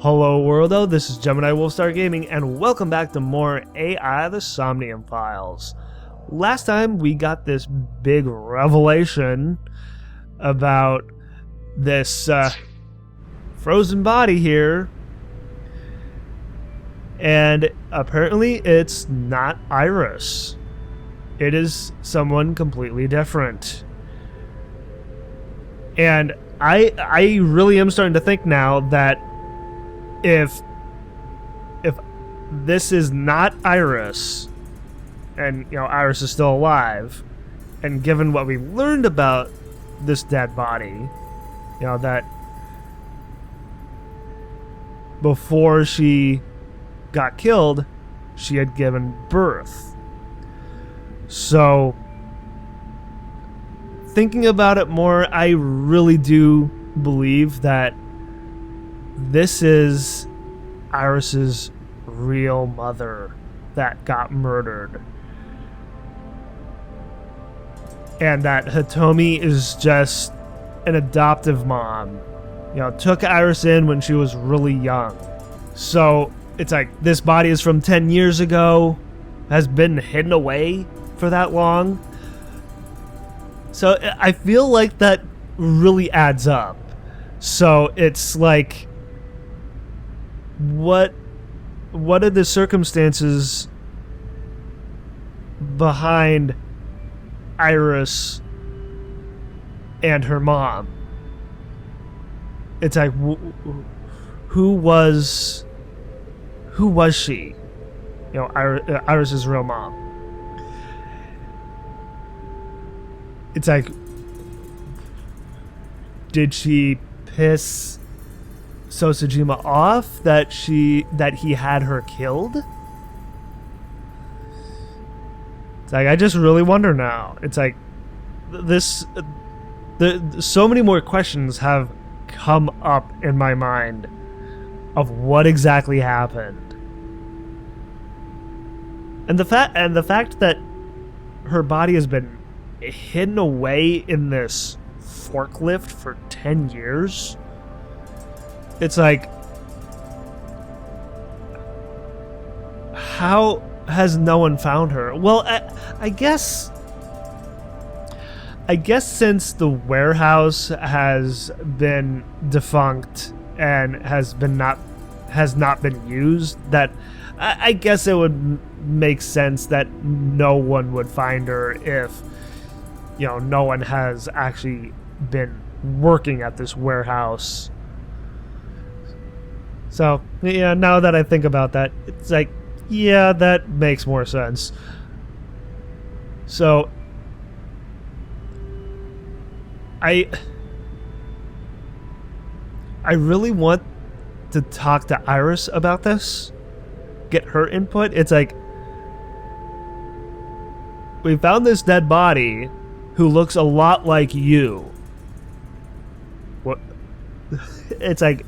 Hello worldo, this is Gemini Wolfstar Gaming, and welcome back to more AI the Somnium Files. Last time we got this big revelation about this frozen body here, and apparently it's not Iris. It is someone completely different. And I really am starting to think now that if this is not Iris, and Iris is still alive, and given what we learned about this dead body, that before she got killed, she had given birth. So, thinking about it more, I really do believe that this is Iris's real mother that got murdered. And that Hitomi is just an adoptive mom. Took Iris in when she was really young. So, it's like, this body is from 10 years ago, has been hidden away for that long. So, I feel like that really adds up. So, it's like, what are the circumstances behind Iris and her mom? It's like, who was she? Iris's real mom. It's like, did she piss Sosajima off that he had her killed? It's like, I just really wonder now. It's like, so many more questions have come up in my mind of what exactly happened. And the fact that her body has been hidden away in this forklift for 10 years. It's like, how has no one found her? Well, I guess since the warehouse has been defunct and has not been used, that I guess it would make sense that no one would find her if no one has actually been working at this warehouse. So, yeah, now that I think about that, it's like, yeah, that makes more sense. So, I really want to talk to Iris about this, get her input. It's like, we found this dead body who looks a lot like you. What? It's like,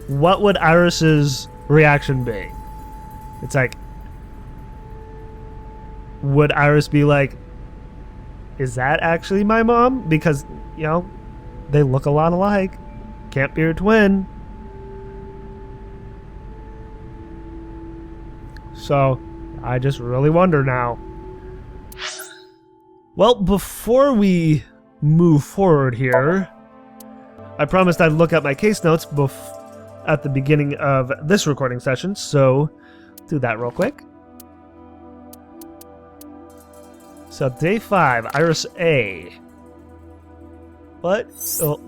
what would Iris's reaction be? It's like, would Iris be like, is that actually my mom? Because, they look a lot alike. Can't be her twin. So, I just really wonder now. Well, before we move forward here, I promised I'd look at my case notes at the beginning of this recording session, so do that real quick. So, day 5, Iris A. What? Oh.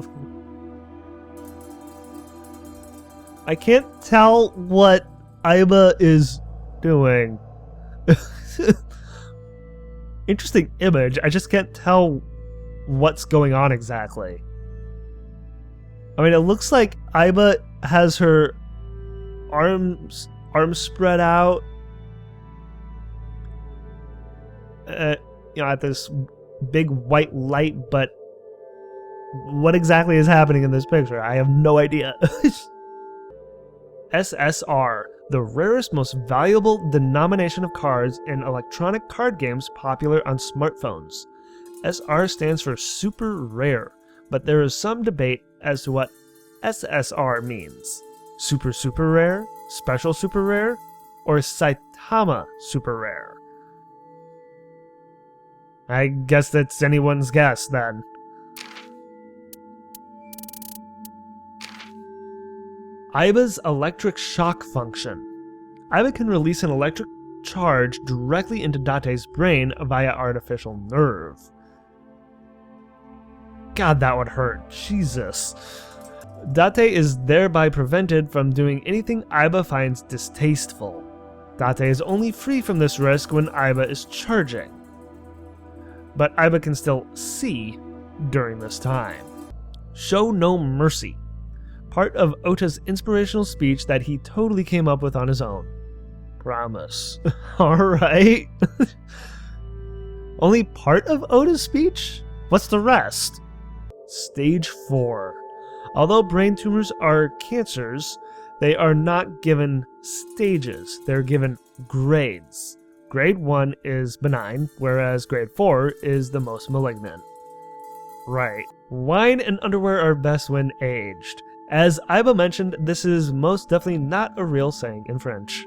I can't tell what Aiba is doing. Interesting image. I just can't tell what's going on exactly. I mean, it looks like Aiba has her arms spread out. At this big white light, but what exactly is happening in this picture? I have no idea. SSR, the rarest, most valuable denomination of cards in electronic card games popular on smartphones. SR stands for super rare, but there is some debate as to what SSR means. super super rare, special super rare, or Saitama super rare? I guess that's anyone's guess then. ABIS electric shock function. ABIS can release an electric charge directly into Date's brain via artificial nerve. God, that would hurt. Jesus. Date is thereby prevented from doing anything ABIS finds distasteful. Date is only free from this risk when ABIS is charging. But ABIS can still see during this time. Show no mercy. Part of Ota's inspirational speech that he totally came up with on his own. Promise. Alright. Only part of Ota's speech? What's the rest? Stage 4. Although brain tumors are cancers, they are not given stages. They're given grades. Grade 1 is benign, whereas grade 4 is the most malignant. Right. Wine and underwear are best when aged. As Iba mentioned, this is most definitely not a real saying in France.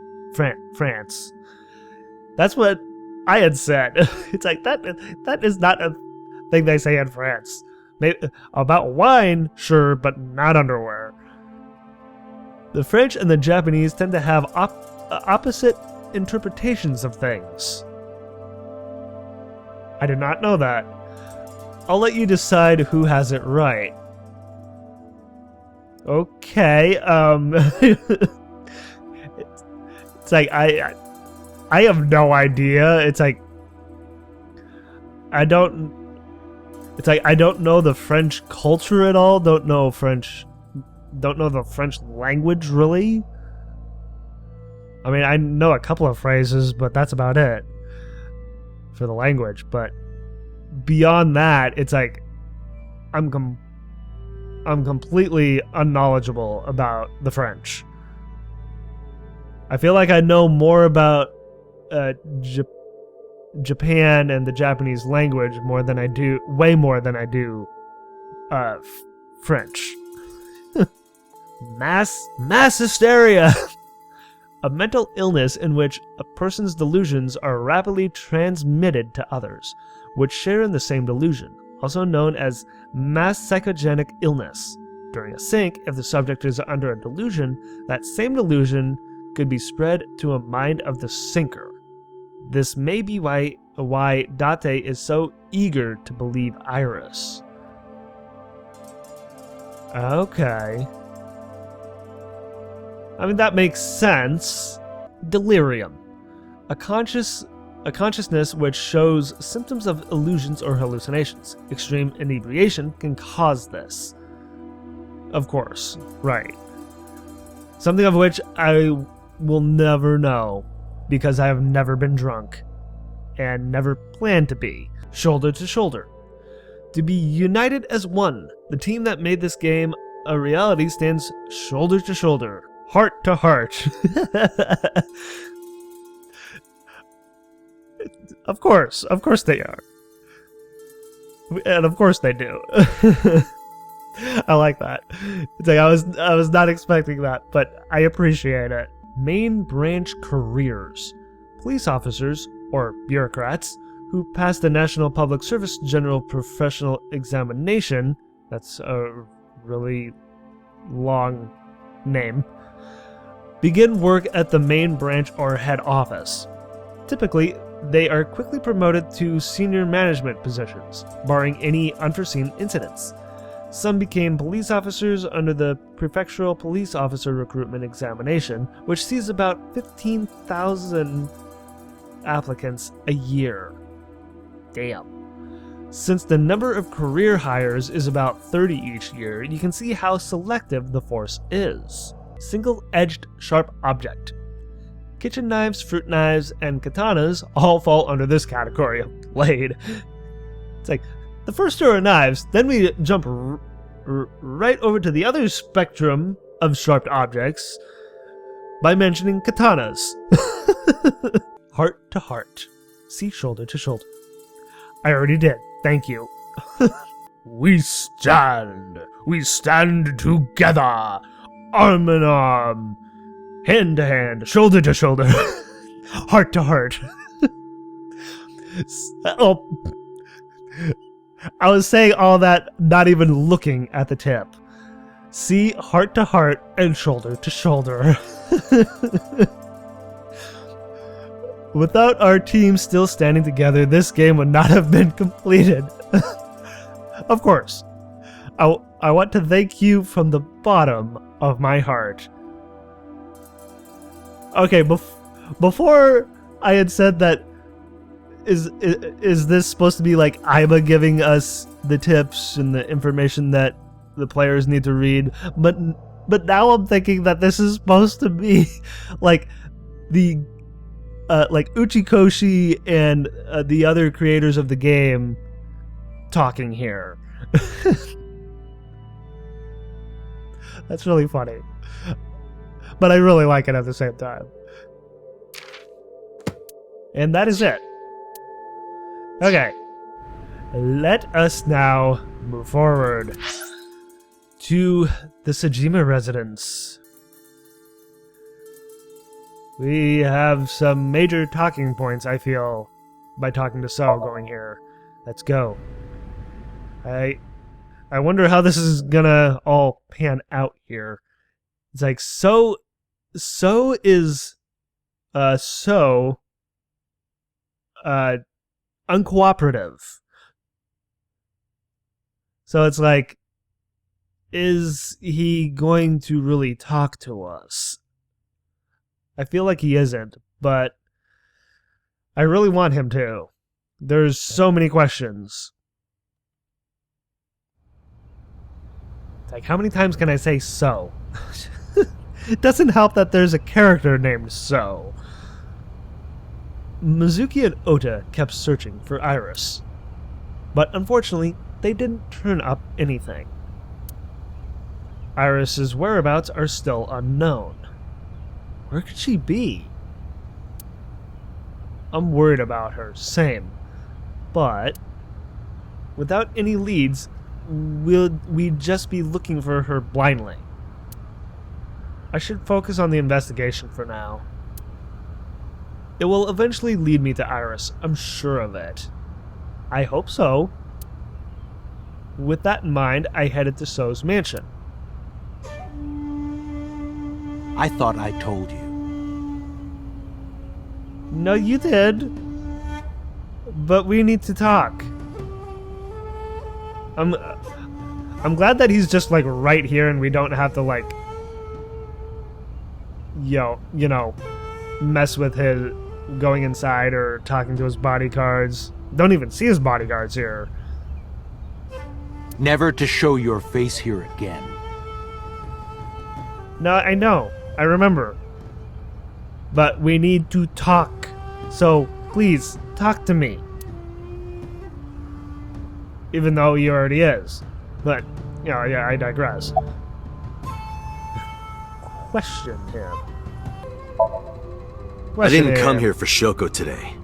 That's what I had said. It's like, that is not a thing they say in France. Maybe, about wine, sure, but not underwear. The French and the Japanese tend to have opposite interpretations of things. I did not know that. I'll let you decide who has it right. Okay, it's like, I have no idea. It's like, I don't know the French culture at all, don't know the French language, really. I mean, I know a couple of phrases, but that's about it for the language, but beyond that, it's like, I'm completely unknowledgeable about the French. I feel like I know more about Japan and the Japanese language way more than I do French. Mass hysteria. A mental illness in which a person's delusions are rapidly transmitted to others, which share in the same delusion, also known as mass psychogenic illness. During a sync, if the subject is under a delusion, that same delusion could be spread to a mind of the syncer. This may be why Date is so eager to believe Iris. Okay. I mean, that makes sense. Delirium. A consciousness which shows symptoms of illusions or hallucinations. Extreme inebriation can cause this. Of course, right. Something of which I will never know, because I have never been drunk, and never plan to be. Shoulder to shoulder. To be united as one, the team that made this game a reality stands shoulder to shoulder, heart to heart. Of course they are. And of course they do. I like that. It's like I was not expecting that, but I appreciate it. Main branch careers. Police officers, or bureaucrats, who pass the National Public Service General Professional Examination, that's a really long name, begin work at the main branch or head office. Typically, they are quickly promoted to senior management positions, barring any unforeseen incidents. Some became police officers under the Prefectural Police Officer Recruitment Examination, which sees about 15,000 applicants a year. Damn. Since the number of career hires is about 30 each year, you can see how selective the force is. Single-edged sharp object. Kitchen knives, fruit knives, and katanas all fall under this category of blade. It's like, the first two are knives, then we jump right over to the other spectrum of sharp objects by mentioning katanas. Heart to heart. See shoulder to shoulder. I already did. Thank you. We stand together. arm in arm, hand to hand, shoulder to shoulder, heart to heart. Oh, I was saying all that not even looking at the tip. See, heart to heart and shoulder to shoulder. Without our team still standing together, this game would not have been completed. Of course. I want to thank you from the bottom of my heart. Okay, before I had said that, is this supposed to be like Iba giving us the tips and the information that the players need to read? But now I'm thinking that this is supposed to be like the like Uchikoshi and the other creators of the game talking here. That's really funny. But I really like it at the same time. And that is it. Okay. Let us now move forward to the Sejima residence. We have some major talking points, I feel, by talking to So going here. Let's go. I wonder how this is gonna all pan out here. It's like So is uncooperative. So it's like, is he going to really talk to us? I feel like he isn't, but I really want him to. There's so many questions. It's like, how many times can I say So? It doesn't help that there's a character named So. Mizuki and Ota kept searching for Iris, but unfortunately, they didn't turn up anything. Iris's whereabouts are still unknown. Where could she be? I'm worried about her, same. But without any leads, we'd just be looking for her blindly. I should focus on the investigation for now. It will eventually lead me to Iris, I'm sure of it. I hope so. With that in mind, I headed to So's mansion. I thought I told you. No, you did. But we need to talk. I'm glad that he's just like right here and we don't have to like you know, mess with his going inside or talking to his bodyguards. Don't even see his bodyguards here. Never to show your face here again. No, I know. I remember. But we need to talk. So, please, talk to me. Even though he already is. But, you know, yeah, I digress. Question him. I didn't come here for Shoko today.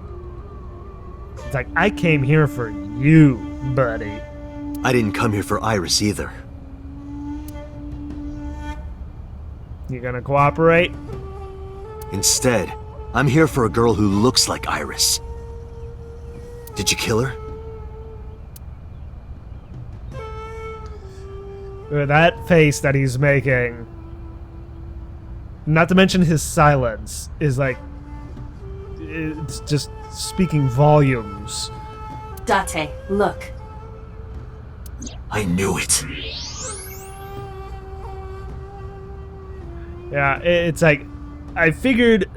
It's like, I came here for you, buddy. I didn't come here for Iris either. You gonna cooperate? Instead, I'm here for a girl who looks like Iris. Did you kill her? That face that he's making, not to mention his silence, is like, it's just speaking volumes. Date, look. I knew it. Yeah, it's like, I figured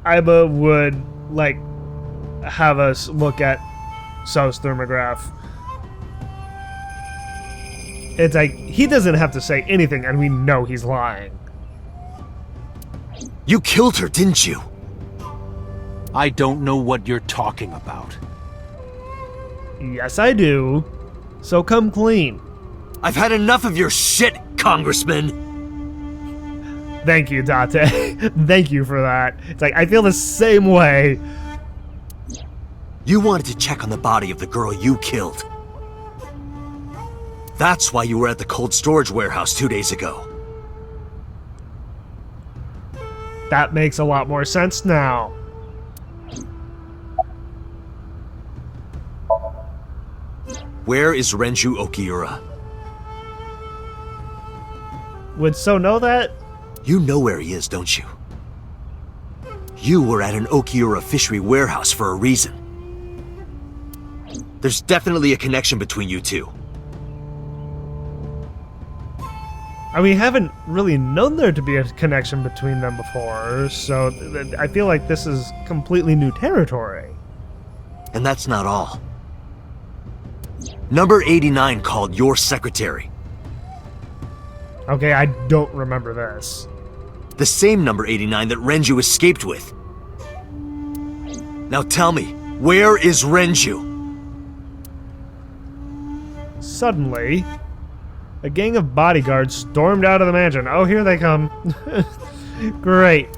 Iba would, like, have us look at So's thermograph. It's like, he doesn't have to say anything and we know he's lying. You killed her, didn't you? I don't know what you're talking about. Yes, I do. So come clean. I've had enough of your shit, Congressman! Thank you, Date. Thank you for that. It's like, I feel the same way. You wanted to check on the body of the girl you killed. That's why you were at the cold storage warehouse 2 days ago. That makes a lot more sense now. Where is Renju Okiura? Would So know that? You know where he is, don't you? You were at an Okiura fishery warehouse for a reason. There's definitely a connection between you two. We haven't really known there to be a connection between them before, so I feel like this is completely new territory. And that's not all. Number 89 called your secretary. Okay, I don't remember this. The same number 89 that Renju escaped with. Now tell me, where is Renju? Suddenly, a gang of bodyguards stormed out of the mansion. Oh, here they come. Great.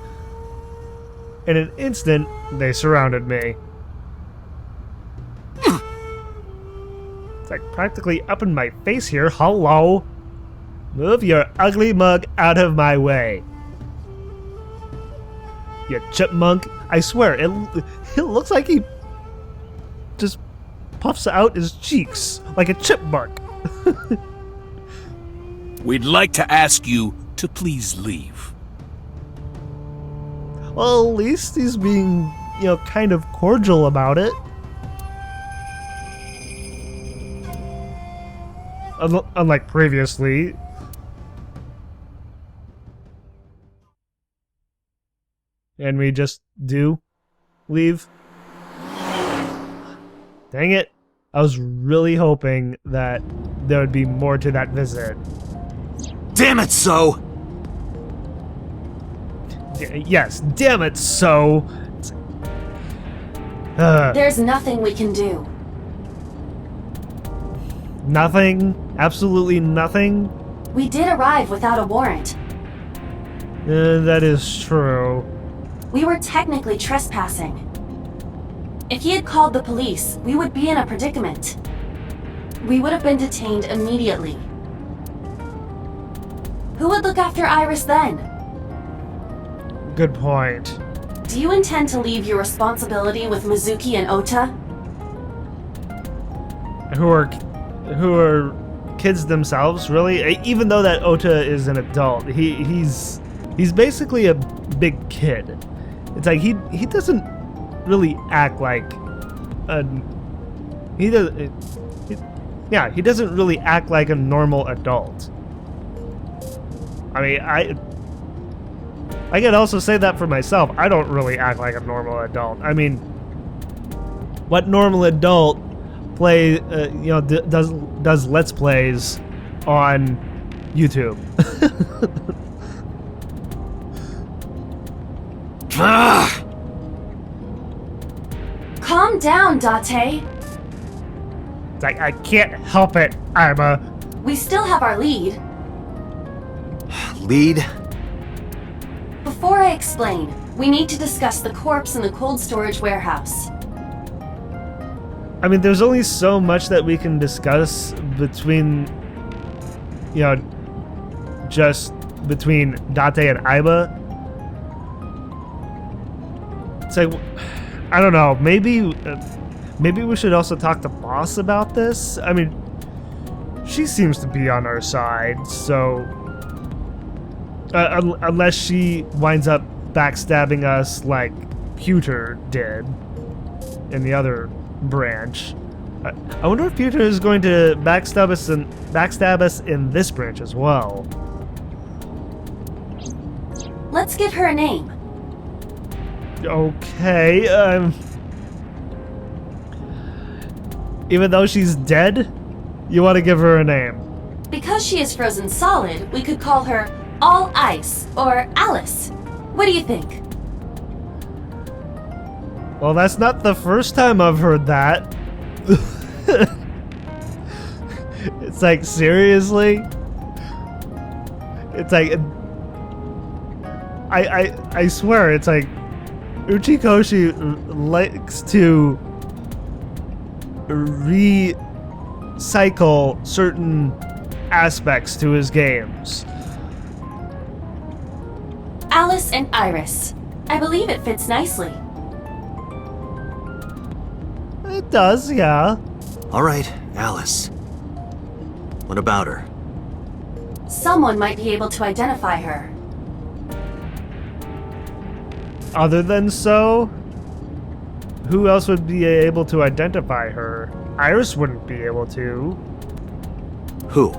In an instant, they surrounded me. It's like practically up in my face here. Hello. Move your ugly mug out of my way. You chipmunk. I swear, it looks like he just puffs out his cheeks like a chipmunk. We'd like to ask you to please leave. Well, at least he's being, kind of cordial about it. Unlike previously. And we just do leave. Dang it. I was really hoping that there would be more to that visit. Damn it, So! Yes, damn it, So! There's nothing we can do. Nothing? Absolutely nothing? We did arrive without a warrant. That is true. We were technically trespassing. If he had called the police, we would be in a predicament. We would have been detained immediately. Who would look after Iris then? Good point. Do you intend to leave your responsibility with Mizuki and Ota? Who are kids themselves, really? Even though that Ota is an adult, he's basically a big kid. It's like he doesn't really act like he doesn't really act like a normal adult. I mean, I can also say that for myself. I don't really act like a normal adult. I mean, what normal adult does Let's Plays on YouTube? Calm down, Date. It's like, I can't help it, Irma. We still have our lead. Lead? Before I explain, we need to discuss the corpse in the cold storage warehouse. I mean, there's only so much that we can discuss between, just between Date and Aiba. It's like, I don't know, maybe we should also talk to Boss about this. I mean, she seems to be on our side, so unless she winds up backstabbing us like Pewter did in the other branch. I wonder if Pewter is going to backstab us in this branch as well. Let's give her a name. Okay, even though she's dead, you want to give her a name. Because she is frozen solid, we could call her All Ice or Alice. What do you think? Well, that's not the first time I've heard that. It's like, seriously? It's like, I swear, it's like, Uchikoshi likes to recycle certain aspects to his games. Alice and Iris. I believe it fits nicely. It does, yeah. All right, Alice. What about her? Someone might be able to identify her. Other than so, who else would be able to identify her? Iris wouldn't be able to. Who?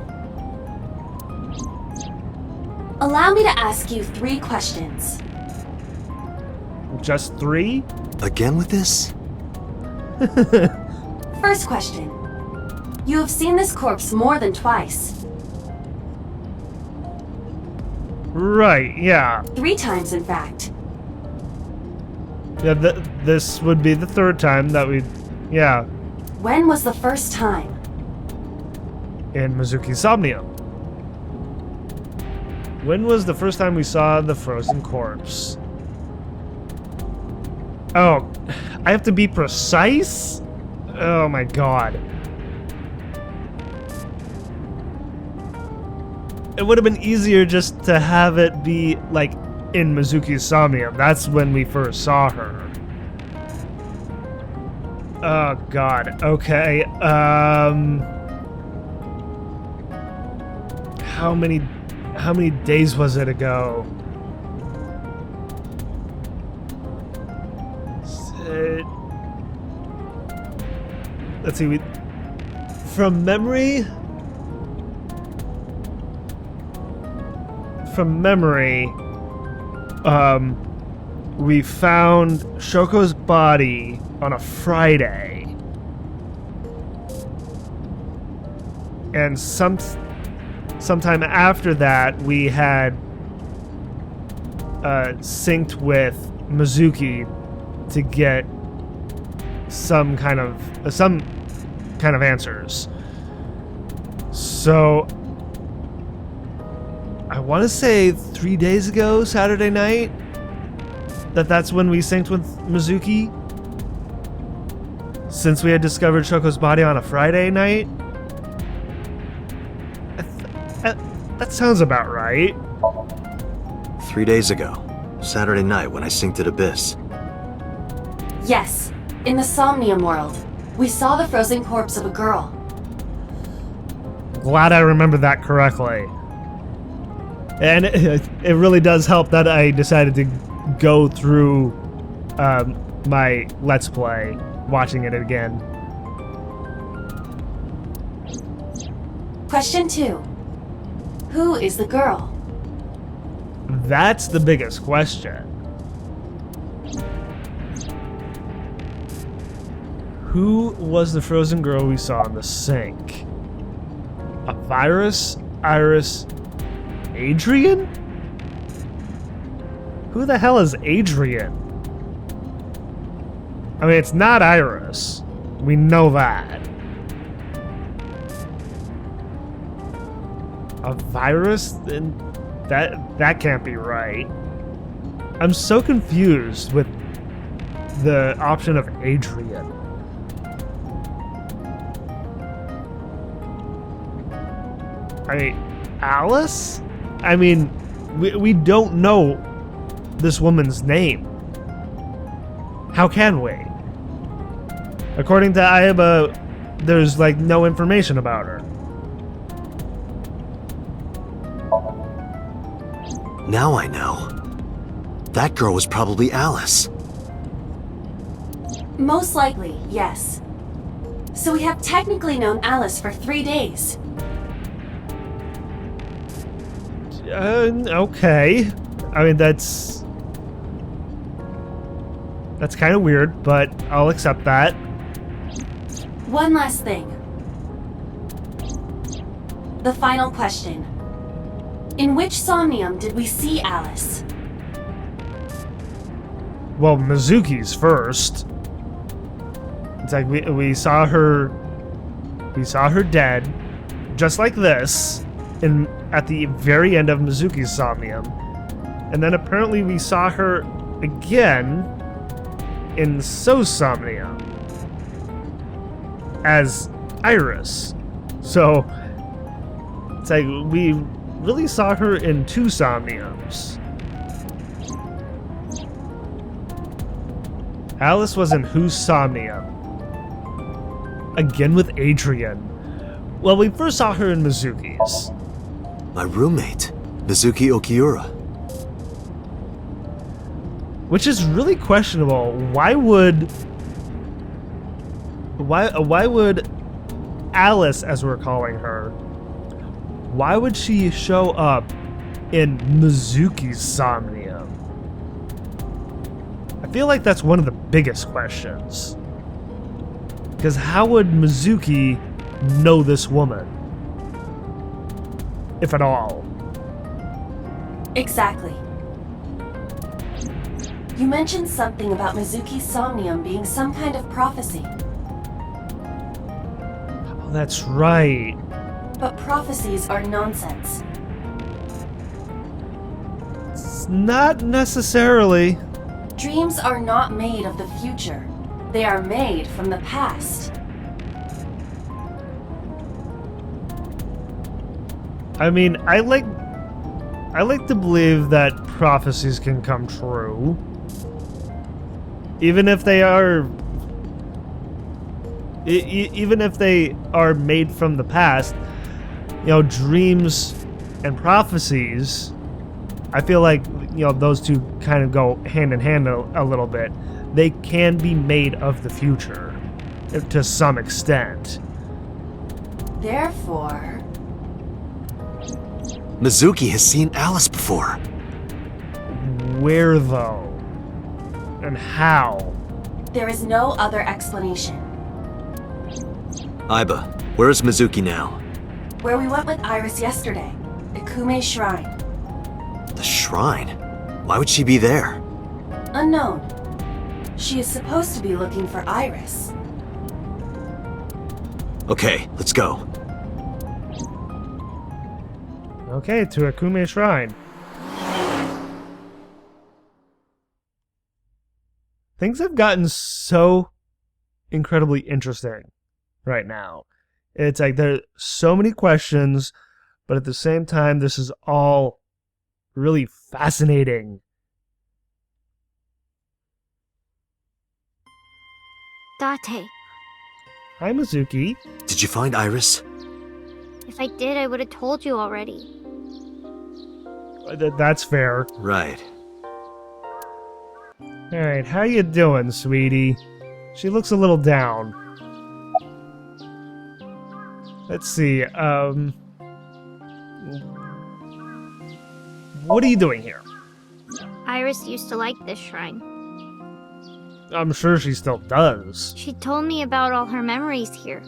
Allow me to ask you 3 questions. Just 3? Again with this? First question. You have seen this corpse more than twice. Right, yeah. 3 times, in fact. Yeah, this would be the 3rd time that we... Yeah, When was the first time? in Mizuki's Somnium. When was the first time we saw the frozen corpse? Oh, I have to be precise? Oh my god. It would have been easier just to have it be, like, in Mizuki's Somnium. That's when we first saw her. Oh god, okay, How many days was it ago? Let's see, from memory, we found Shoko's body on a Friday. And sometime after that, we had synced with Mizuki to get some kind of answers. So I want to say 3 days ago, Saturday night, that's when we synced with Mizuki. Since we had discovered Shoko's body on a Friday night. That sounds about right. 3 days ago. Saturday night when I synced at ABIS. Yes, in the Somnium world. We saw the frozen corpse of a girl. Glad I remember that correctly. And it really does help that I decided to go through my Let's Play, watching it again. Question 2. Who is the girl? That's the biggest question. Who was the frozen girl we saw in the sink? A virus? Iris? Adrian? Who the hell is Adrian? I mean, it's not Iris. We know that. A virus? Then that can't be right. I'm so confused with the option of Adrian. Alice? I mean, we don't know this woman's name. How can we? According to Ayaba, there's like no information about her. Now I know. That girl was probably Alice. Most likely, yes. So we have technically known Alice for 3 days. Okay. I mean, that's kind of weird, but I'll accept that. One last thing. The final question. In which Somnium did we see Alice? Well, Mizuki's first. It's like we saw her dead, just like this, at the very end of Mizuki's Somnium. And then apparently we saw her again in So's Somnium as Iris. So it's like we really saw her in 2 Somniums. Alice was in whose Somnium? Again with Adrian. Well, we first saw her in Mizuki's. My roommate, Mizuki Okiura. Which is really questionable. Why would Alice, as we're calling her, why would she show up in Mizuki's Somnium? I feel like that's one of the biggest questions. Because how would Mizuki know this woman? If at all. Exactly. You mentioned something about Mizuki's Somnium being some kind of prophecy. Oh, that's right. But prophecies are nonsense. It's not necessarily. Dreams are not made of the future. They are made from the past. I mean, I like to believe that prophecies can come true. Even if they are even if they are made from the past, you know, dreams and prophecies, I feel like, you know, those two kind of go hand in hand a little bit. They can be made of the future to some extent. Therefore, Mizuki has seen Alice before. Where though? And how? there is no other explanation. Aiba, where is Mizuki now? Where we went with Iris yesterday, Ikume Shrine. The shrine? Why would she be there? Unknown. She is supposed to be looking for Iris. Okay, let's go. Okay, to Ikume Shrine. Things have gotten so incredibly interesting right now. It's like there are so many questions, but at the same time, this is all really fascinating. Date. Hi, Mizuki. Did you find Iris? If I did, I would have told you already. That's fair. Right. Alright, how you doing, sweetie? She looks a little down. Let's see, what are you doing here? Iris used to like this shrine. I'm sure she still does. She told me about all her memories here.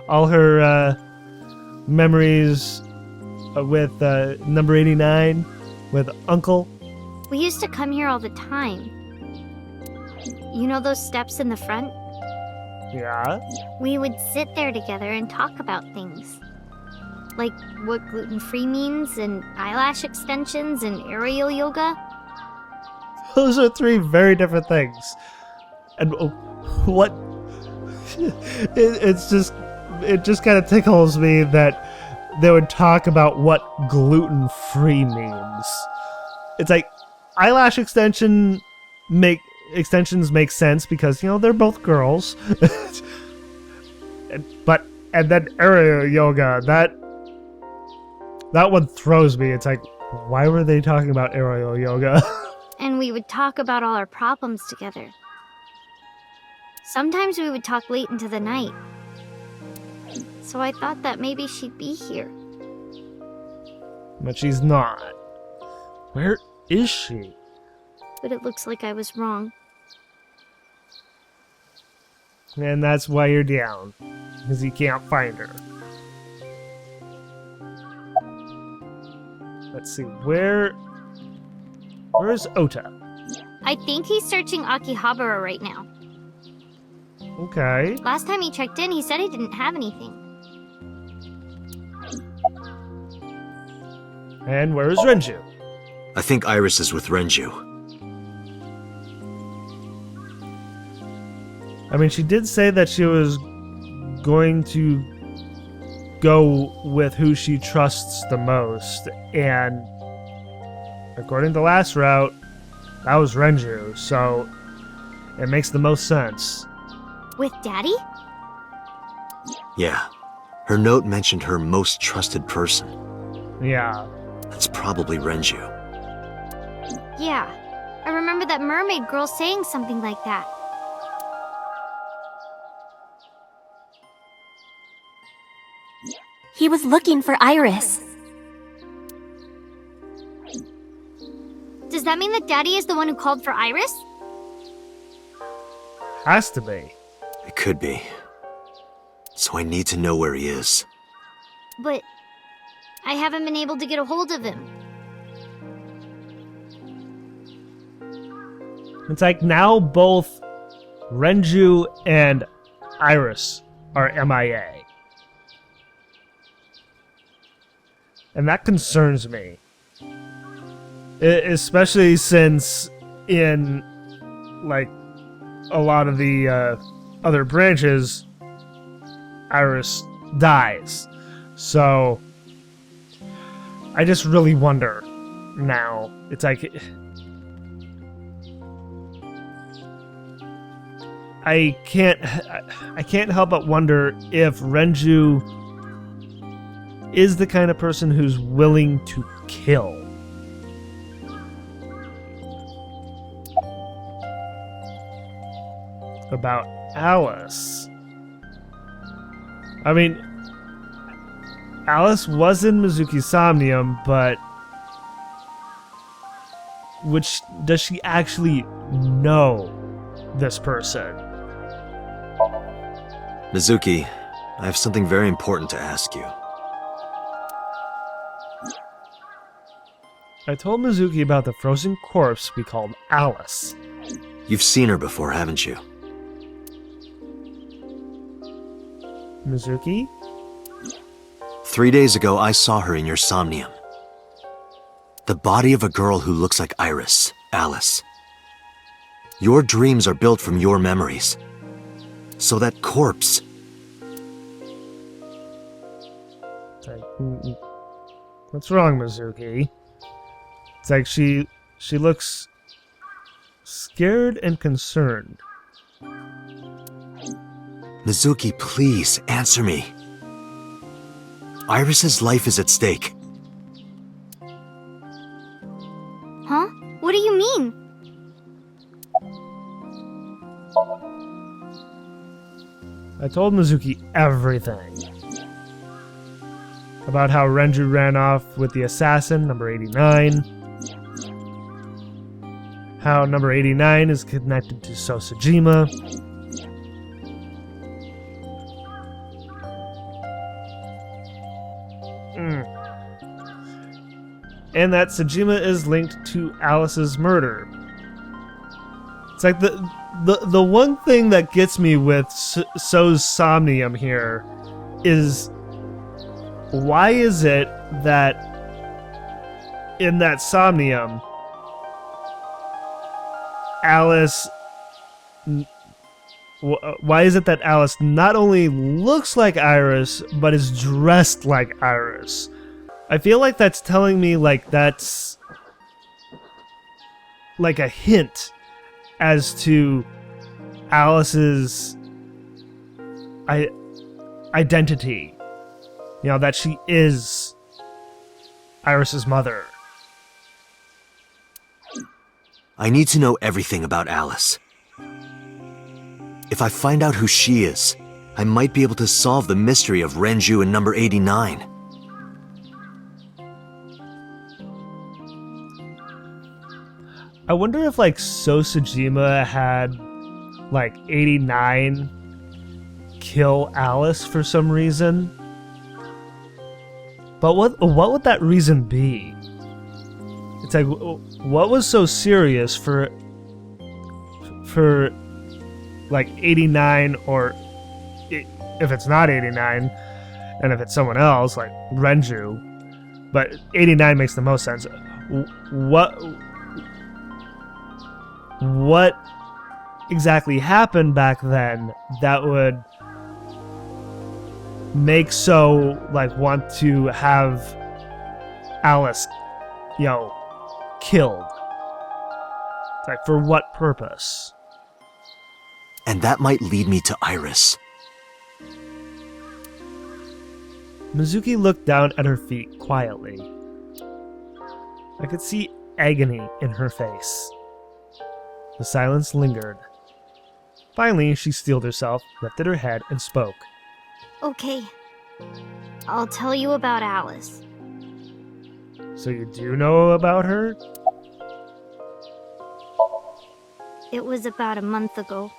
All her, memories with, number 89, with Uncle. We used to come here all the time. You know those steps in the front? Yeah? We would sit there together and talk about things. Like what gluten-free means, and eyelash extensions, and aerial yoga. Those are three very different things. And what... It just kind of tickles me that they would talk about what gluten-free means. It's like, eyelash extensions make sense because, you know, they're both girls. And then aerial yoga, that one throws me. It's like, why were they talking about aerial yoga? And we would talk about all our problems together. Sometimes we would talk late into the night. So I thought that maybe she'd be here. But she's not. Where is she? But it looks like I was wrong. And that's why you're down. Because you can't find her. Let's see, where's Ota? I think he's searching Akihabara right now. Okay. Last time he checked in, he said he didn't have anything. And where is Renju? I think Iris is with Renju. I mean, she did say that she was going to go with who she trusts the most, and according to the last route, that was Renju, so It makes the most sense. With Daddy? Yeah. Her note mentioned her most trusted person. Yeah. That's probably Renju. Yeah. I remember that mermaid girl saying something like that. He was looking for Iris. Does that mean that Daddy is the one who called for Iris? Has to be. It could be. So I need to know where he is. But I haven't been able to get a hold of him. It's like now both Renju and Iris are MIA. And that concerns me. Especially since in, like, a lot of the other branches, Iris dies. So, I just really wonder now. It's like... I can't help but wonder if Renju is the kind of person who's willing to kill. About Alice. I mean, Alice was in Mizuki's Somnium, but does she actually know this person? Mizuki, I have something very important to ask you. I told Mizuki about the frozen corpse we called Alice. You've seen her before, haven't you? Mizuki? 3 days ago, I saw her in your Somnium. The body of a girl who looks like Iris, Alice. Your dreams are built from your memories. So that corpse... What's wrong, Mizuki? It's like she looks scared and concerned. Mizuki, please, answer me. Iris's life is at stake. Huh? What do you mean? I told Mizuki everything. About how Renju ran off with the assassin, number 89. How number 89 is connected to Sosajima. And that Sajima is linked to Alice's murder. It's like the one thing that gets me with So's Somnium here is, why is it that in that Somnium, Alice... Why is it that Alice not only looks like Iris, but is dressed like Iris? I feel like that's telling me, like, that's like a hint as to Alice's identity. You know, that she is Iris's mother. I need to know everything about Alice. If I find out who she is, I might be able to solve the mystery of Renju and number 89. I wonder if, like, Sosajima had, like, 89 kill Alice for some reason. But what would that reason be? It's like, what was so serious for like 89, or if it's not 89, and if it's someone else like Renju, but 89 makes the most sense. What exactly happened back then that would make So, like, want to have Alice, you know, killed? It's like, for what purpose? And that might lead me to Iris. Mizuki looked down at her feet quietly. I could see agony in her face. The silence lingered. Finally, she steeled herself, lifted her head, and spoke. Okay. I'll tell you about Alice. So you do know about her? It was about a month ago.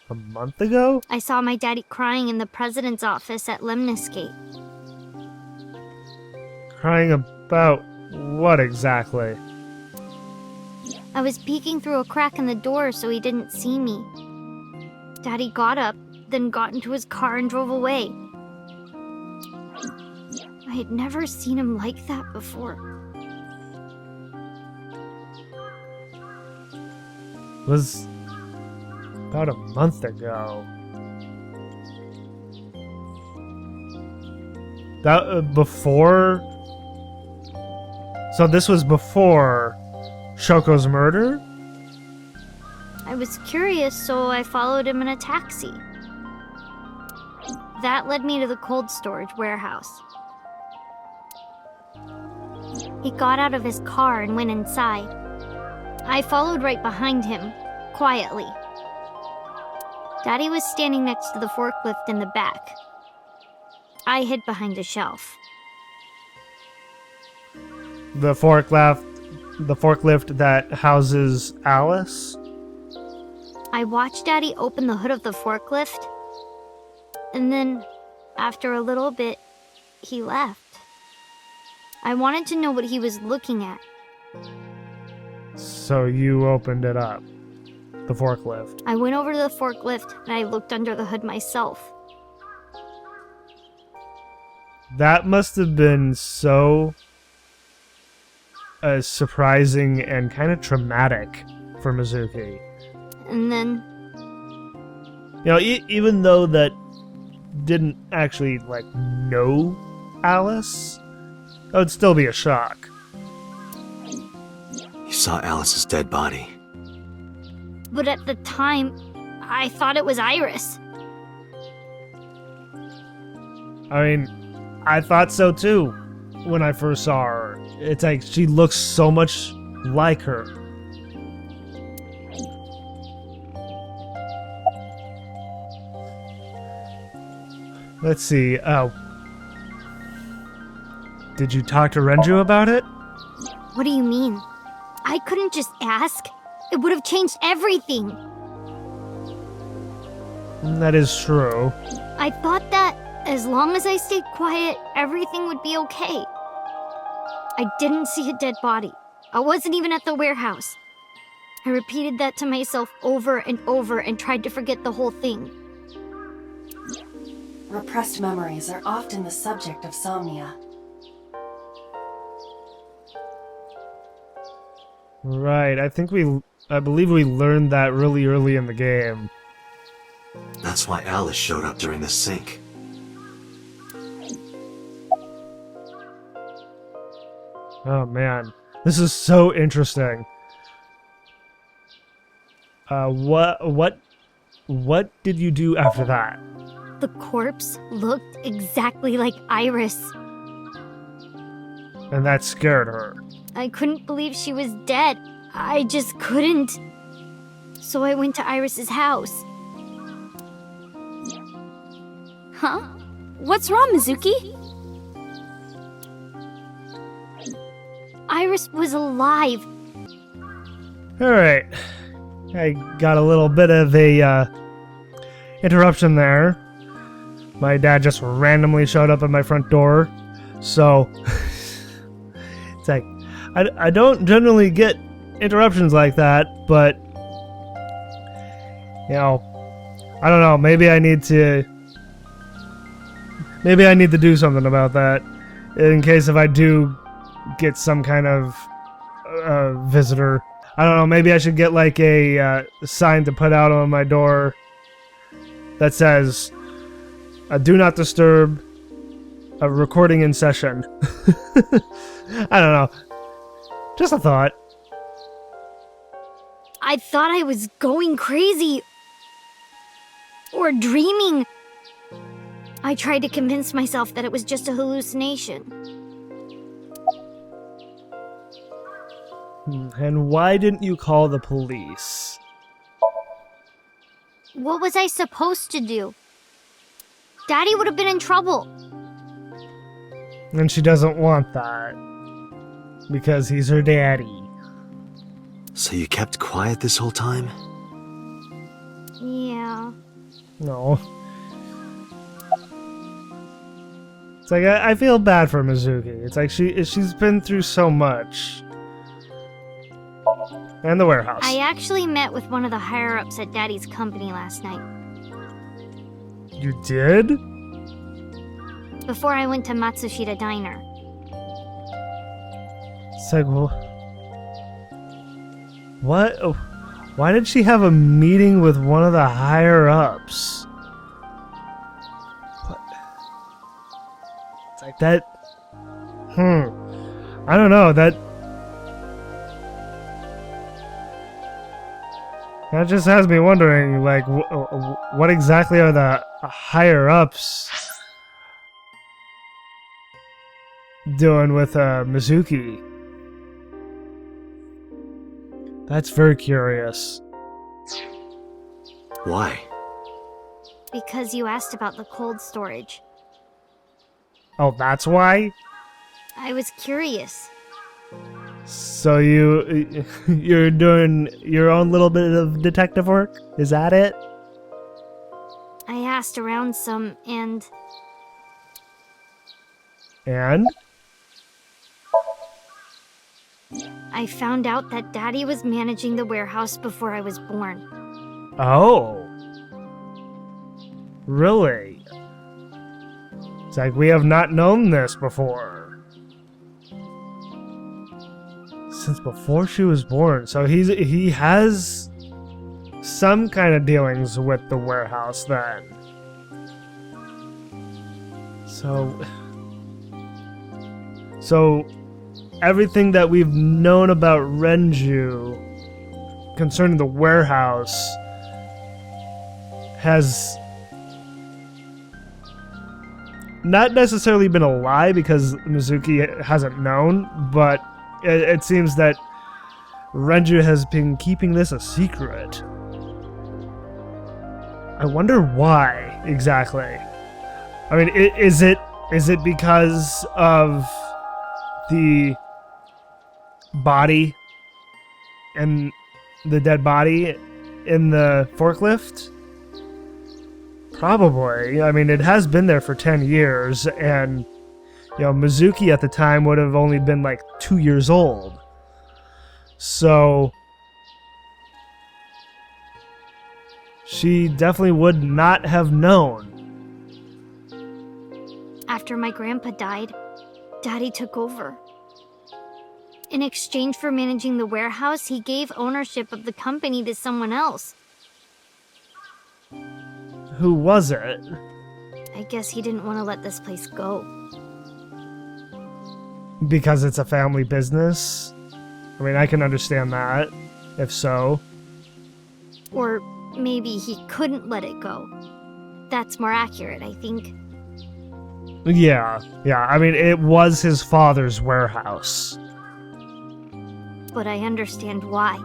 A month ago? I saw my daddy crying in the president's office at Lemniscate. Crying about what exactly? I was peeking through a crack in the door so he didn't see me. Daddy got up, then got into his car and drove away. I had never seen him like that before. Was about a month ago. That before. So this was before Shoko's murder? I was curious, so I followed him in a taxi. That led me to the cold storage warehouse. He got out of his car and went inside. I followed right behind him, quietly. Daddy was standing next to the forklift in the back. I hid behind a shelf. The forklift that houses Alice? I watched Daddy open the hood of the forklift, and then, after a little bit, he left. I wanted to know what he was looking at. So you opened it up. The forklift. I went over to the forklift and I looked under the hood myself. That must have been so surprising and kind of traumatic for Mizuki. And then, You know, even though that didn't actually, know Alice, that would still be a shock. You saw Alice's dead body. but at the time, I thought it was Iris. I mean, I thought so too when I first saw her. It's like she looks so much like her. Let's see. Did you talk to Renju about it? What do you mean? I couldn't just ask. It would have changed everything. That is true. I thought that as long as I stayed quiet, everything would be okay. I didn't see a dead body. I wasn't even at the warehouse. I repeated that to myself over and over and tried to forget the whole thing. Repressed memories are often the subject of somnia. Right, I believe we learned that really early in the game. That's why Alice showed up during the sync. Oh man, this is so interesting. What did you do after that? The corpse looked exactly like Iris. And that scared her. I couldn't believe she was dead. I just couldn't. So I went to Iris's house. Huh? What's wrong, Mizuki? Iris was alive. Alright. I got a little bit of a interruption there. My dad just randomly showed up at my front door. So it's like I don't generally get interruptions like that, but you know, I don't know, maybe I need to do something about that in case if I do get some kind of visitor. I don't know, maybe I should get like a sign to put out on my door that says do not disturb, a recording in session. I don't know. Just a thought. I thought I was going crazy. Or dreaming. I tried to convince myself that it was just a hallucination. And why didn't you call the police? What was I supposed to do? Daddy would have been in trouble. And she doesn't want that. Because he's her daddy. So you kept quiet this whole time? Yeah. No. It's like, I feel bad for Mizuki. It's like she's been through so much. And the warehouse. I actually met with one of the higher-ups at Daddy's company last night. You did? Before I went to Matsushita Diner. It's like, well, what? Oh, why did she have a meeting with one of the higher-ups? What? It's like that... I don't know, that just has me wondering, like, what exactly are the higher-ups doing with Mizuki? That's very curious. Why? Because you asked about the cold storage. Oh, that's why? I was curious. So you're doing your own little bit of detective work? Is that it? I asked around some, and And? I found out that Daddy was managing the warehouse before I was born. Oh. Really? It's like we have not known this before. Since before she was born. So he has some kind of dealings with the warehouse then. So everything that we've known about Renju concerning the warehouse has not necessarily been a lie because Mizuki hasn't known, but it seems that Renju has been keeping this a secret. I wonder why exactly. I mean, is it because of the body and the dead body in the forklift? Probably. I mean, it has been there for 10 years, and Mizuki at the time would have only been like 2 years old. So she definitely would not have known. After my grandpa died, Daddy took over. In exchange for managing the warehouse, he gave ownership of the company to someone else. Who was it? I guess he didn't want to let this place go. Because it's a family business? I mean, I can understand that, if so. Or maybe he couldn't let it go. That's more accurate, I think. Yeah. I mean, it was his father's warehouse. But I understand why.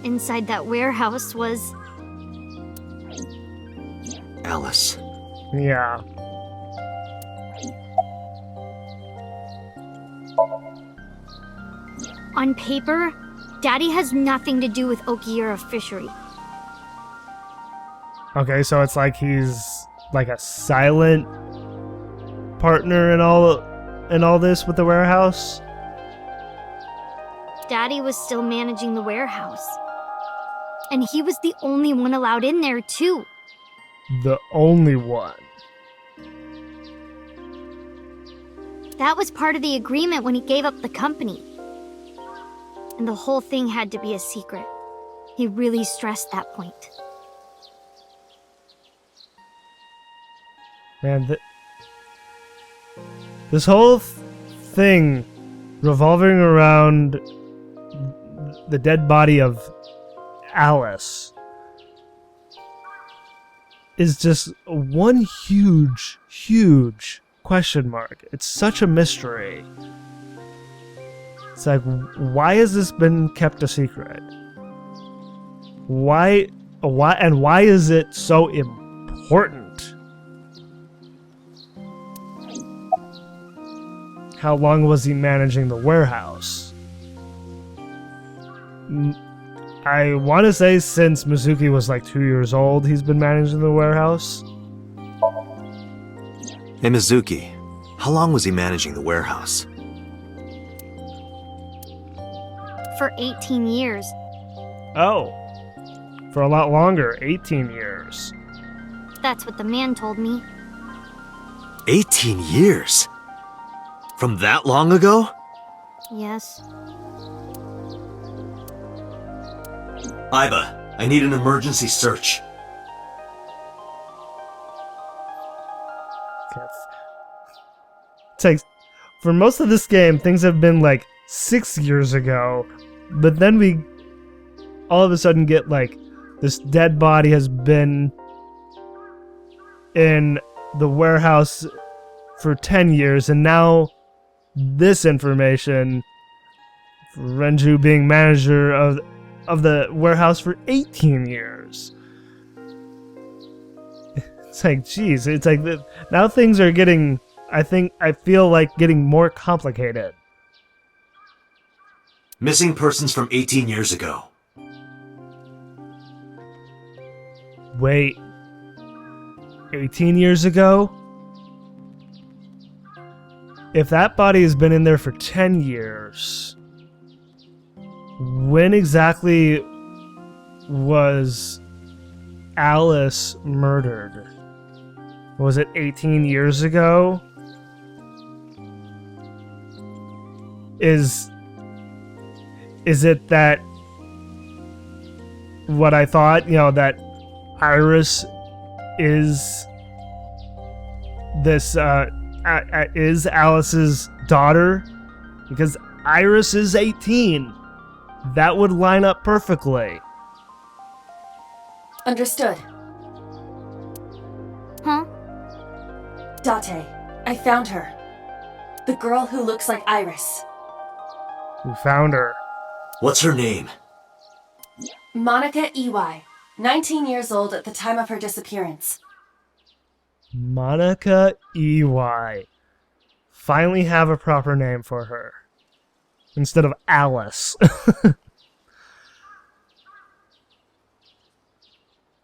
Inside that warehouse was... Alice. Yeah. On paper, Daddy has nothing to do with Okiura Fishery. Okay, so it's like he's like a silent partner in all this with the warehouse? Daddy was still managing the warehouse. And he was the only one allowed in there, too. The only one. That was part of the agreement when he gave up the company. And the whole thing had to be a secret. He really stressed that point. Man, this whole thing revolving around the dead body of Alice is just one huge question mark. It's such a mystery. It's like, why has this been kept a secret? Why is it so important? How long was he managing the warehouse? I want to say since Mizuki was like 2 years old, he's been managing the warehouse. Hey, Mizuki, how long was he managing the warehouse? For 18 years. Oh, for a lot longer, 18 years. That's what the man told me. 18 years? From that long ago? Yes. Iba, I need an emergency search. It's like, for most of this game, things have been like 6 years ago, but then we all of a sudden get like, this dead body has been in the warehouse for 10 years, and now this information, Renju being manager of the warehouse for 18 years. It's like, geez, it's like now things are getting, I feel like getting more complicated. Missing persons from 18 years ago. Wait, 18 years ago? If that body has been in there for 10 years, when exactly was Alice murdered? Was it 18 years ago? Is it that what I thought, that Iris is this is Alice's daughter? Because Iris is 18. That would line up perfectly. Understood. Huh? Date, I found her. The girl who looks like Iris. We found her. What's her name? Monica EY, 19 years old at the time of her disappearance. Monica EY. Finally have a proper name for her. Instead of Alice.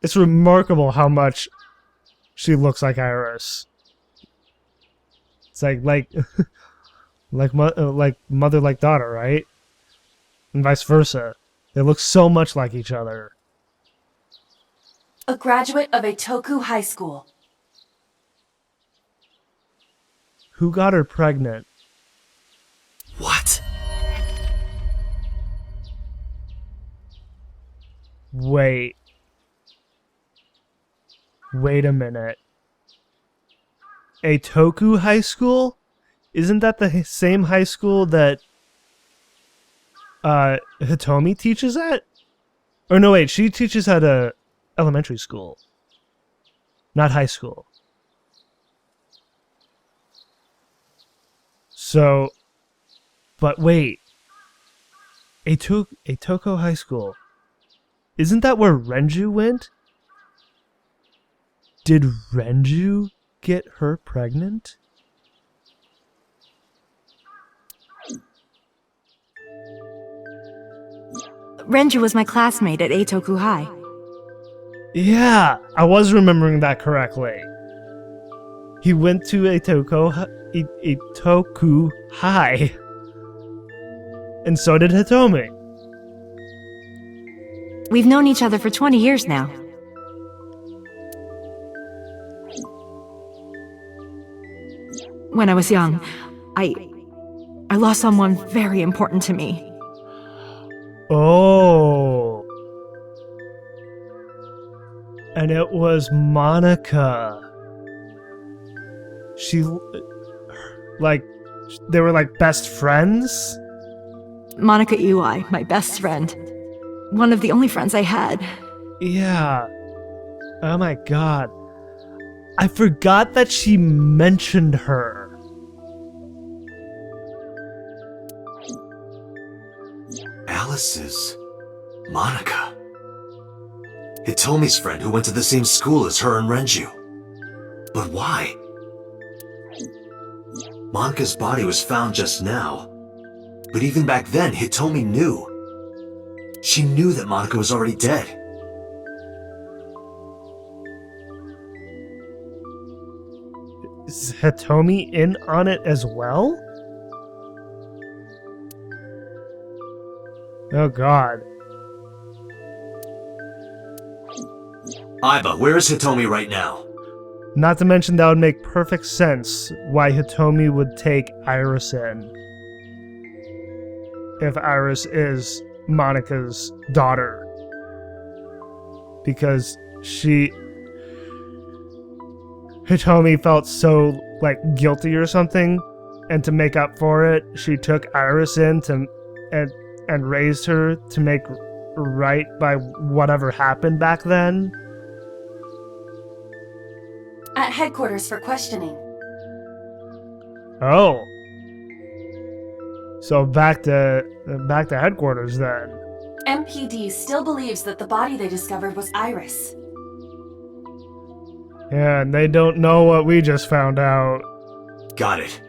It's remarkable how much she looks like Iris. It's like mother like daughter, right? And vice versa. They look so much like each other. A graduate of Eitoku High School. Who got her pregnant? What? Wait a minute. Eitoku High School? Isn't that the same high school that Hitomi teaches at? Or no, wait, she teaches at a elementary school. Not high school. So, but wait. Eitoku High School. Isn't that where Renju went? Did Renju get her pregnant? Renju was my classmate at Eitoku High. Yeah, I was remembering that correctly. He went to Eitoku High. And so did Hitomi. We've known each other for 20 years now. When I was young, I lost someone very important to me. Oh. And it was Monica. She, they were like best friends? Monica Iwai, my best friend. One of the only friends I had. Yeah. Oh my god. I forgot that she mentioned her. Alice is Monica. Hitomi's friend who went to the same school as her and Renju. But why? Monica's body was found just now. But even back then, Hitomi knew. She knew that Monica was already dead. Is Hitomi in on it as well? Oh god. Aiba, where is Hitomi right now? Not to mention that would make perfect sense why Hitomi would take Iris in. If Iris is Monica's daughter. Because Hitomi felt so, like, guilty or something, and to make up for it, she took Iris in and raised her to make right by whatever happened back then. At headquarters for questioning. Oh. So back to headquarters then. MPD still believes that the body they discovered was Iris. Yeah, and they don't know what we just found out. Got it.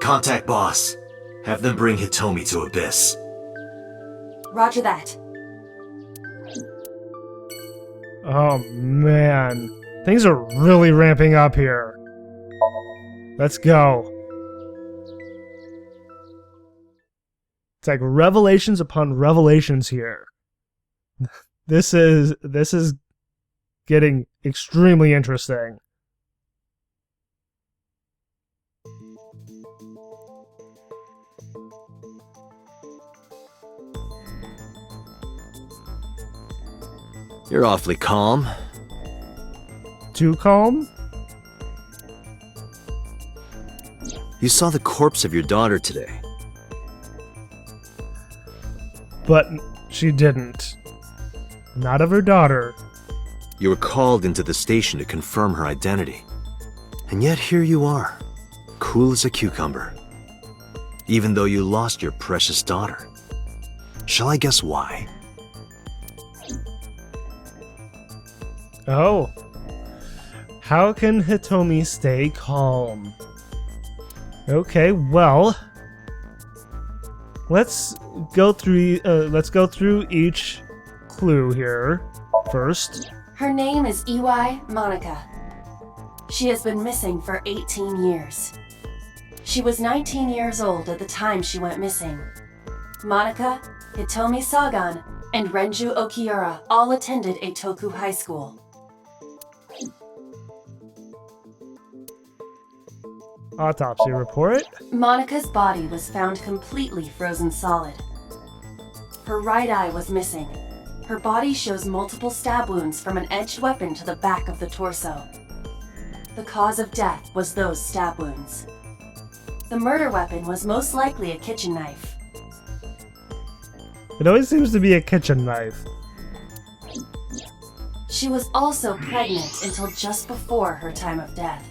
Contact boss. Have them bring Hitomi to ABIS. Roger that. Oh man. Things are really ramping up here. Let's go. It's like revelations upon revelations here. This is getting extremely interesting. You're awfully calm. Too calm? You saw the corpse of your daughter today. But she didn't. Not of her daughter. You were called into the station to confirm her identity. And yet here you are, cool as a cucumber. Even though you lost your precious daughter. Shall I guess why? Oh. How can Hitomi stay calm? Okay, well, let's go through each clue here first. Her name is Iwai Monica. She has been missing for 18 years. She was 19 years old at the time she went missing. Monica, Hitomi Sagan, and Renju Okiura all attended Eitoku High School. Autopsy report. Monica's body was found completely frozen solid. Her right eye was missing. Her body shows multiple stab wounds from an edged weapon to the back of the torso. The cause of death was those stab wounds. The murder weapon was most likely a kitchen knife. It always seems to be a kitchen knife. She was also pregnant until just before her time of death.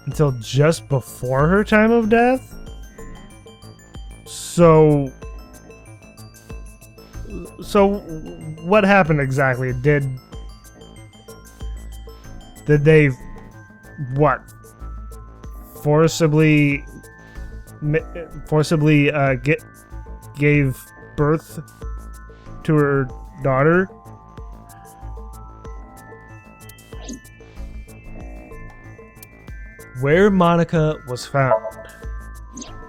Until just before her time of death? So what happened exactly? Did they what? Forcibly gave birth to her daughter? Where Monica was found.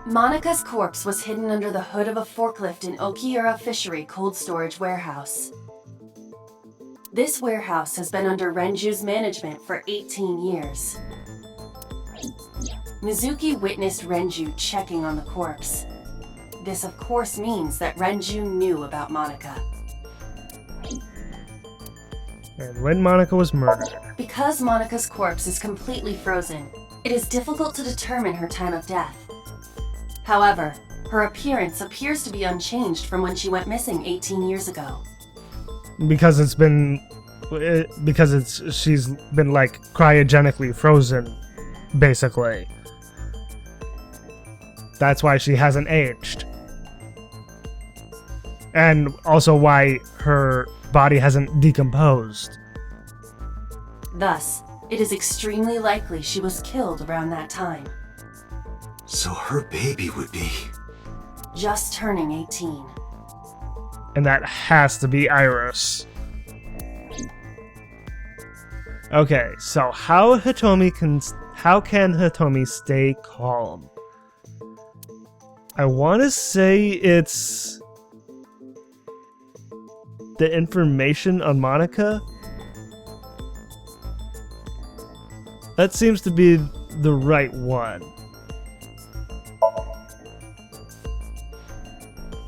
Monica's corpse was hidden under the hood of a forklift in Okiura Fishery Cold Storage Warehouse. This warehouse has been under Renju's management for 18 years. Mizuki witnessed Renju checking on the corpse. This of course means that Renju knew about Monica. And when Monica was murdered. Because Monica's corpse is completely frozen, it is difficult to determine her time of death. However, Her appearance appears to be unchanged from when she went missing 18 years ago. Because she's been like cryogenically frozen, basically. That's why she hasn't aged. And also why her body hasn't decomposed. Thus, it is extremely likely she was killed around that time. So her baby would be... Just turning 18. And that has to be Iris. Okay, so how can Hitomi stay calm? I want to say it's the information on Monica. That seems to be the right one.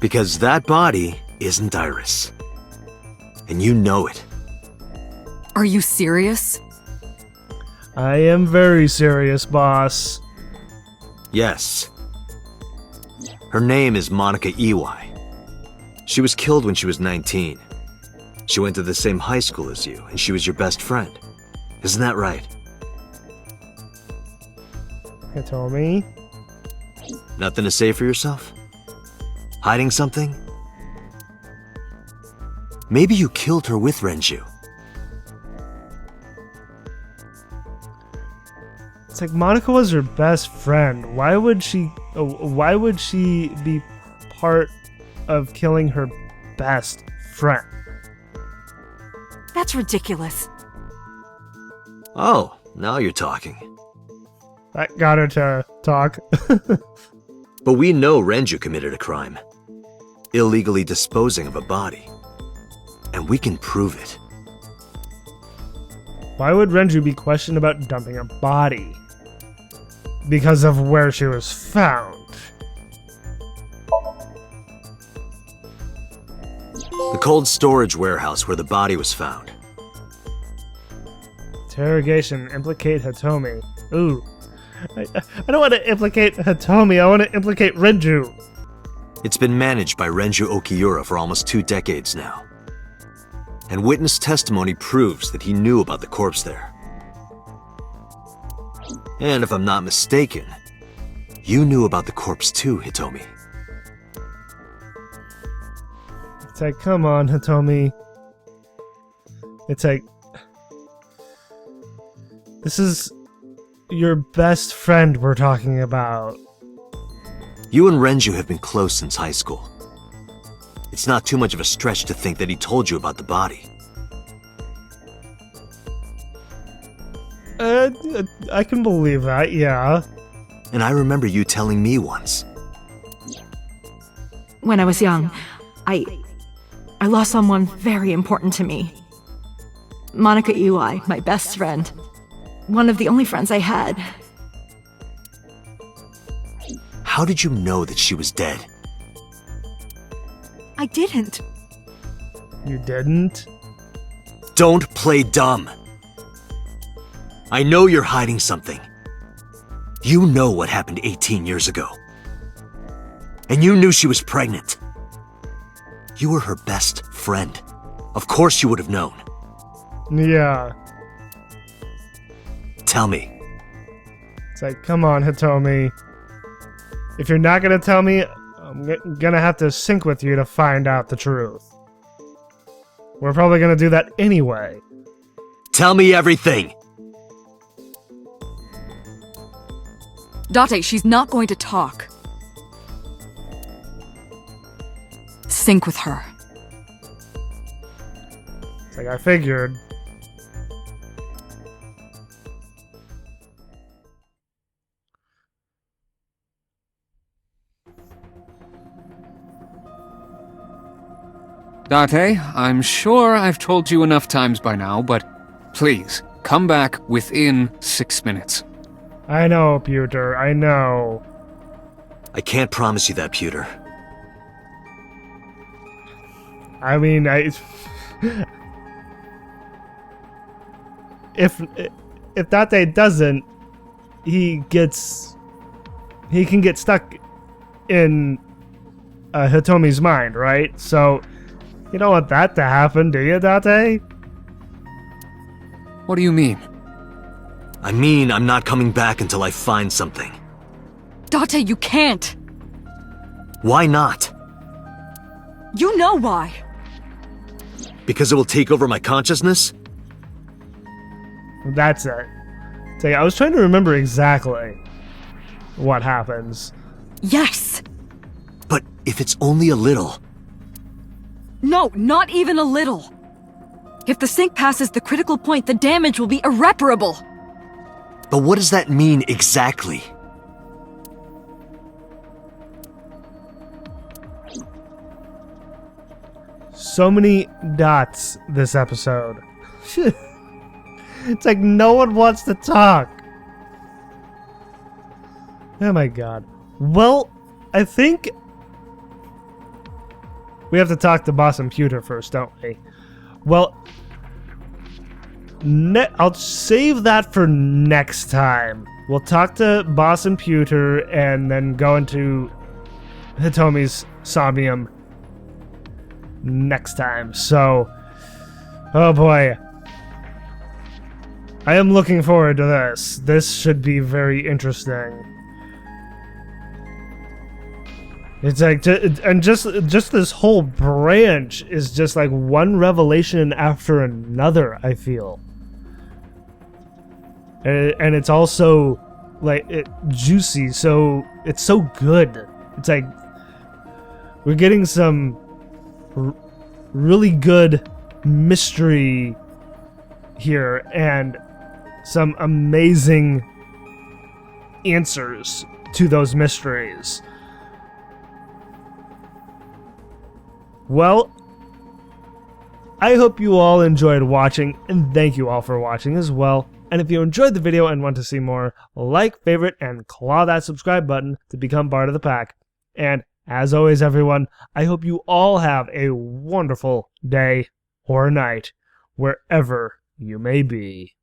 Because that body isn't Iris. And you know it. Are you serious? I am very serious, boss. Yes. Her name is Monica Iwai. She was killed when she was 19. She went to the same high school as you, and she was your best friend. Isn't that right? Hitomi? Nothing to say for yourself? Hiding something? Maybe you killed her with Renju. It's like Monica was her best friend. Why would she be part of killing her best friend? That's ridiculous. Oh, now you're talking. That got her to talk. But we know Renju committed a crime. Illegally disposing of a body. And we can prove it. Why would Renju be questioned about dumping a body? Because of where she was found. The cold storage warehouse where the body was found. Interrogation. Implicate Hitomi. Ooh. I don't want to implicate Hitomi. I want to implicate Renju. It's been managed by Renju Okiura for almost 2 decades now. And witness testimony proves that he knew about the corpse there. And if I'm not mistaken, you knew about the corpse too, Hitomi. It's like, come on, Hitomi. It's like, this is your best friend we're talking about. You and Renju have been close since high school. It's not too much of a stretch to think that he told you about the body. I can believe that, yeah. And I remember you telling me once. When I was young, I lost someone very important to me. Monica Iwai, my best friend. One of the only friends I had. How did you know that she was dead? I didn't. You didn't? Don't play dumb. I know you're hiding something. You know what happened 18 years ago. And you knew she was pregnant. You were her best friend. Of course you would have known. Yeah. Tell me. It's like, come on, Hitomi. If you're not gonna tell me, I'm gonna have to sync with you to find out the truth. We're probably gonna do that anyway. Tell me everything! Date, she's not going to talk. Sync with her. It's like I figured. Date, I'm sure I've told you enough times by now, but please, come back within 6 minutes. I know, Pewter, I know. I can't promise you that, Pewter. I mean, if Date doesn't, he can get stuck in Hitomi's mind, right? So, you don't want that to happen, do you, Date? What do you mean? I mean, I'm not coming back until I find something. Date, you can't. Why not? You know why. Because it will take over my consciousness? That's it. So, yeah, I was trying to remember exactly what happens. Yes. But if it's only a little... No, not even a little. If the sync passes the critical point, the damage will be irreparable. But what does that mean exactly? So many dots this episode. It's like no one wants to talk. Oh my god. Well, I think we have to talk to Boss Computer first, don't we? Well, I'll save that for next time. We'll talk to Boss Computer and then go into Hitomi's Somnium next time. So, oh boy. I am looking forward to this. This should be very interesting. It's like, and just this whole branch is just like one revelation after another, I feel. And it's also like juicy, so it's so good. It's like we're getting some really good mystery here and some amazing answers to those mysteries. Well, I hope you all enjoyed watching, and thank you all for watching as well. And if you enjoyed the video and want to see more, like, favorite, and claw that subscribe button to become part of the pack. And as always, everyone, I hope you all have a wonderful day or night, wherever you may be.